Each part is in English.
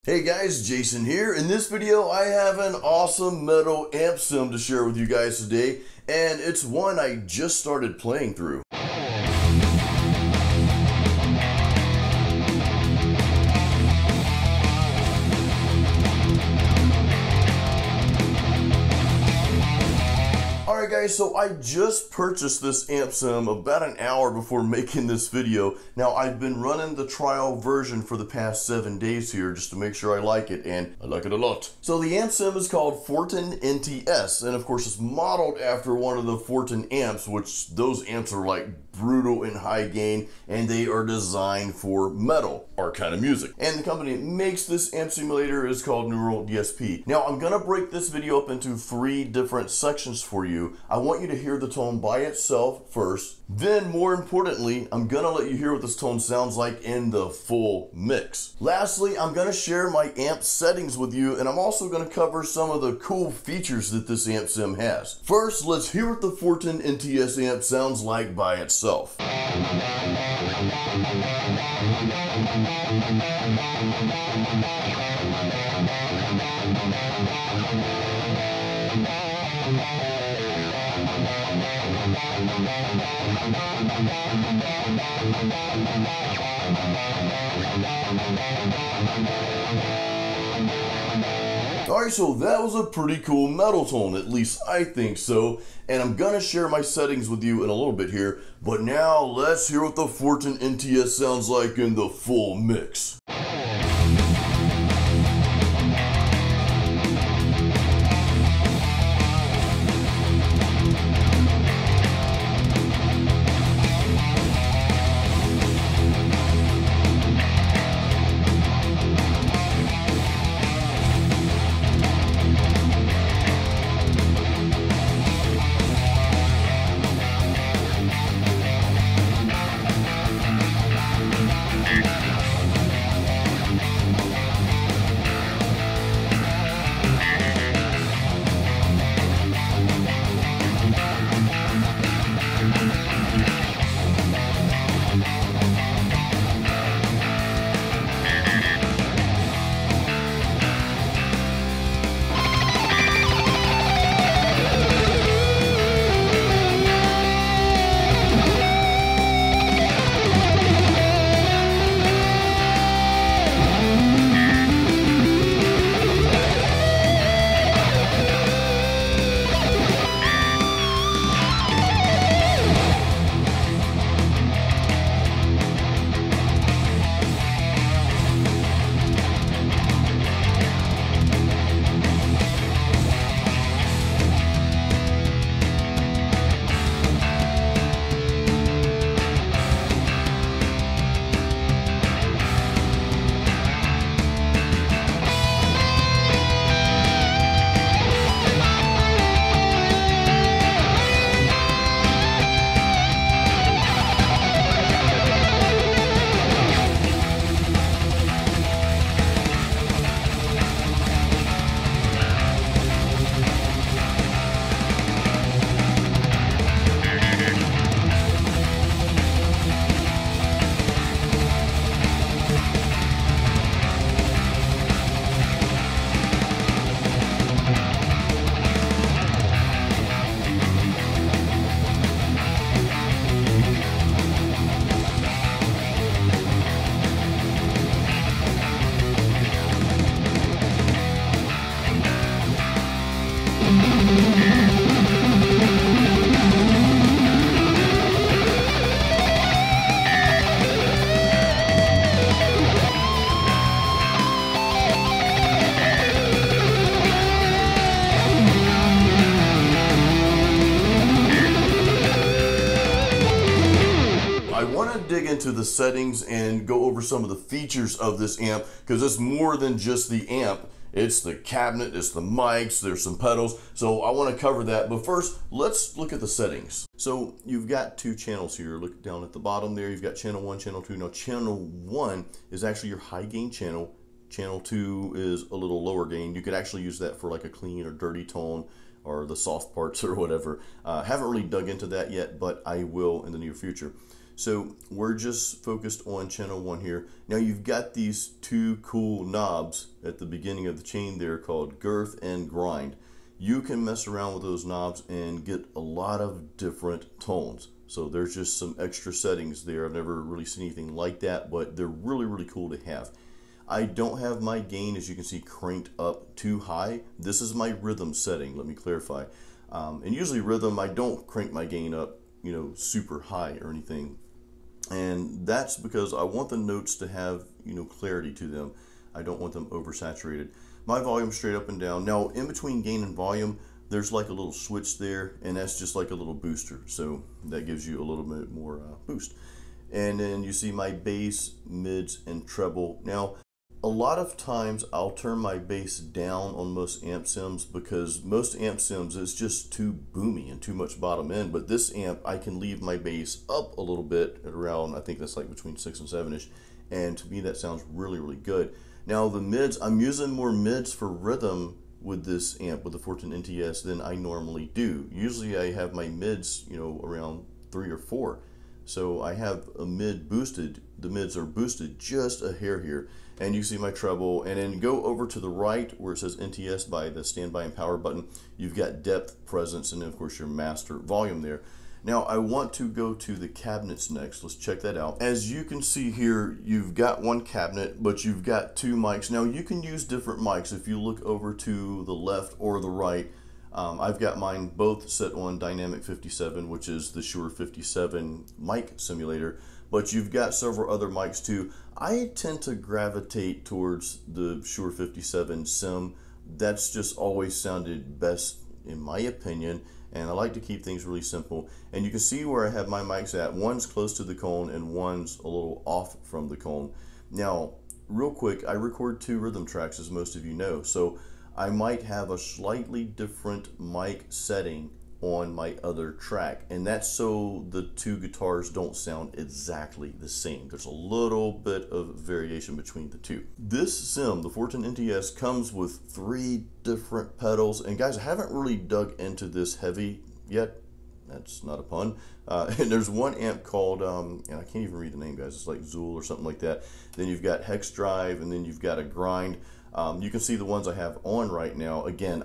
Hey guys, Jason here. In this video, I have an awesome metal amp sim to share with you guys today, and it's one I just started playing through. Alright guys, so I just purchased this amp sim about an hour before making this video. Now I've been running the trial version for the past 7 days here just to make sure I like it, and I like it a lot. So the amp sim is called Fortin NTS, and of course it's modeled after one of the Fortin amps, which those amps are like brutal and high gain, and they are designed for metal, our kind of music. And the company that makes this amp simulator is called Neural DSP. Now I'm gonna break this video up into 3 different sections for you. I want you to hear the tone by itself first, then more importantly, I'm gonna let you hear what this tone sounds like in the full mix. Lastly, I'm gonna share my amp settings with you, and I'm also gonna cover some of the cool features that this amp sim has. First, let's hear what the Fortin NTS amp sounds like by itself. Alright, so that was a pretty cool metal tone, at least I think so, and I'm gonna share my settings with you in a little bit here, but now let's hear what the Fortin NTS sounds like in the full mix. Dig into the settings and go over some of the features of this amp, because it's more than just the amp. It's the cabinet, it's the mics, there's some pedals, so I want to cover that. But first, let's look at the settings. So you've got 2 channels here. Look down at the bottom there, you've got channel 1, channel 2. Now channel 1 is actually your high gain channel. Channel 2 is a little lower gain. You could actually use that for like a clean or dirty tone, or the soft parts or whatever. Haven't really dug into that yet, but I will in the near future. So we're just focused on channel 1 here. Now you've got these two cool knobs at the beginning of the chain there called girth and grind. You can mess around with those knobs and get a lot of different tones. So there's just some extra settings there. I've never really seen anything like that, but they're really, really cool to have. I don't have my gain, as you can see, cranked up too high. This is my rhythm setting, let me clarify. And usually rhythm, I don't crank my gain up, you know, super high or anything. And that's because I want the notes to have, you know, clarity to them. I don't want them oversaturated. My volume straight up and down. Now, in between gain and volume, there's like a little switch there, and that's just like a little booster. So that gives you a little bit more boost. And then you see my bass, mids, and treble. Now, a lot of times I'll turn my bass down on most amp sims because most amp sims is just too boomy and too much bottom end. But this amp, I can leave my bass up a little bit at around, I think that's like between 6 and 7-ish. And to me, that sounds really, really good. Now the mids, I'm using more mids for rhythm with this amp, with the Fortin NTS, than I normally do. Usually I have my mids, you know, around 3 or 4. So I have a mid boosted, the mids are boosted just a hair here. And you see my treble, and then go over to the right where it says NTS by the standby and power button. You've got depth, presence, and then of course your master volume there. Now I want to go to the cabinets next. Let's check that out. As you can see here, you've got one cabinet, but you've got 2 mics. Now you can use different mics if you look over to the left or the right. I've got mine both set on Dynamic 57, which is the Shure 57 mic simulator, but you've got several other mics too. I tend to gravitate towards the Shure 57 sim. That's just always sounded best in my opinion, and I like to keep things really simple. And you can see where I have my mics at. One's close to the cone and one's a little off from the cone. Now, real quick, I record 2 rhythm tracks, as most of you know, so I might have a slightly different mic setting on my other track, and that's so the 2 guitars don't sound exactly the same. There's a little bit of variation between the 2. This sim, the Fortin NTS, comes with 3 different pedals, and guys, I haven't really dug into this heavy yet. That's not a pun. And there's one amp called, and I can't even read the name, guys. It's like Zuul or something like that. Then you've got Hexdrive, and then you've got a grind. You can see the ones I have on right now. Again,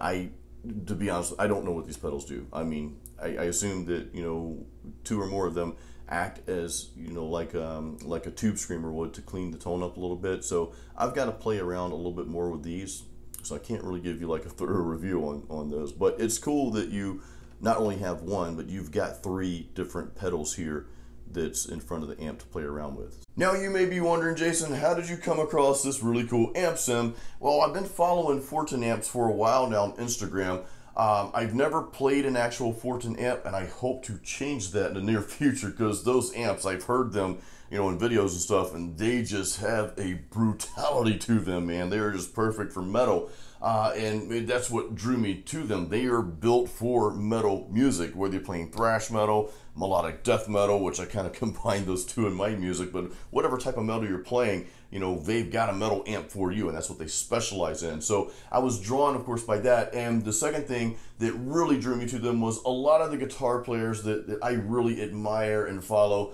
to be honest, I don't know what these pedals do. I mean, I assume that, you know, 2 or more of them act as, you know, like a tube screamer would to clean the tone up a little bit. So I've got to play around a little bit more with these. So I can't really give you like a thorough review on those. But it's cool that you not only have one, but you've got 3 different pedals here that's in front of the amp to play around with. Now you may be wondering, Jason, how did you come across this really cool amp sim? Well, I've been following Fortin amps for a while now on Instagram. I've never played an actual Fortin amp, and I hope to change that in the near future, because those amps, I've heard them, you know, in videos and stuff, and they just have a brutality to them, man. They are just perfect for metal. And that's what drew me to them. They are built for metal music, whether you're playing thrash metal, melodic death metal, which I kind of combine those 2 in my music, but whatever type of metal you're playing, you know, they've got a metal amp for you, and that's what they specialize in. So I was drawn, of course, by that. And the second thing that really drew me to them was a lot of the guitar players that I really admire and follow.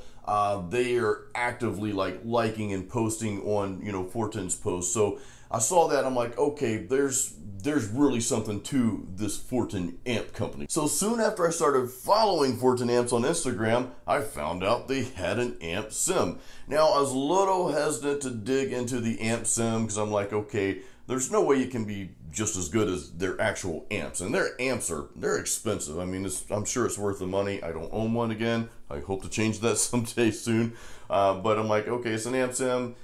They are actively liking and posting on, you know, Fortin's posts. So I saw that, I'm like, okay, there's really something to this Fortin amp company. So soon after I started following Fortin amps on Instagram, I found out they had an amp sim. Now, I was a little hesitant to dig into the amp sim because I'm like, okay, there's no way it can be just as good as their actual amps. And their amps they're expensive. I mean, I'm sure it's worth the money. I don't own one again. I hope to change that someday soon. But I'm like, okay, it's an amp sim.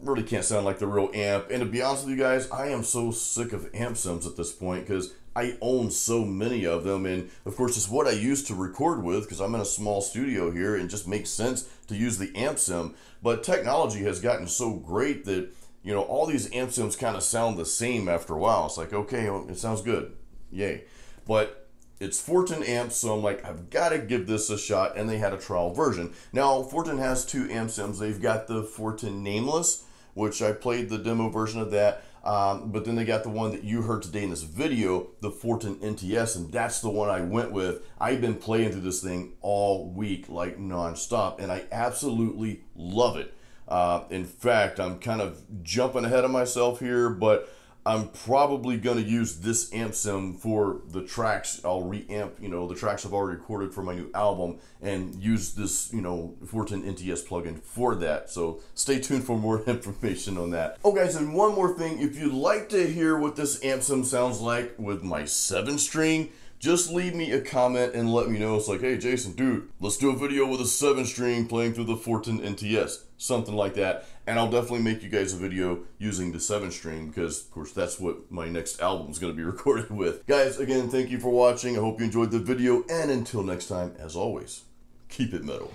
Really can't sound like the real amp. And to be honest with you guys, I am so sick of amp sims at this point because I own so many of them. And of course, it's what I use to record with because I'm in a small studio here and it just makes sense to use the amp sim. But technology has gotten so great that, you know, all these amp sims kind of sound the same after a while. It's like, okay, well, it sounds good. Yay. But it's Fortin amps, so I'm like, I've got to give this a shot, and they had a trial version. Now, Fortin has 2 amp sims. They've got the Fortin Nameless, which I played the demo version of that. But then they got the one that you heard today in this video, the Fortin NTS, and that's the one I went with. I've been playing through this thing all week, like nonstop, and I absolutely love it. In fact, I'm kind of jumping ahead of myself here, but I'm probably going to use this amp sim for the tracks. I'll reamp, the tracks I've already recorded for my new album and use this, Fortin NTS plugin for that. So stay tuned for more information on that. Oh guys, and one more thing, if you'd like to hear what this amp sim sounds like with my 7-string, just leave me a comment and let me know. It's like, hey Jason, dude, let's do a video with a 7-string playing through the Fortin NTS, something like that. And I'll definitely make you guys a video using the 7-string because, of course, that's what my next album is going to be recorded with. Guys, again, thank you for watching. I hope you enjoyed the video. And until next time, as always, keep it metal.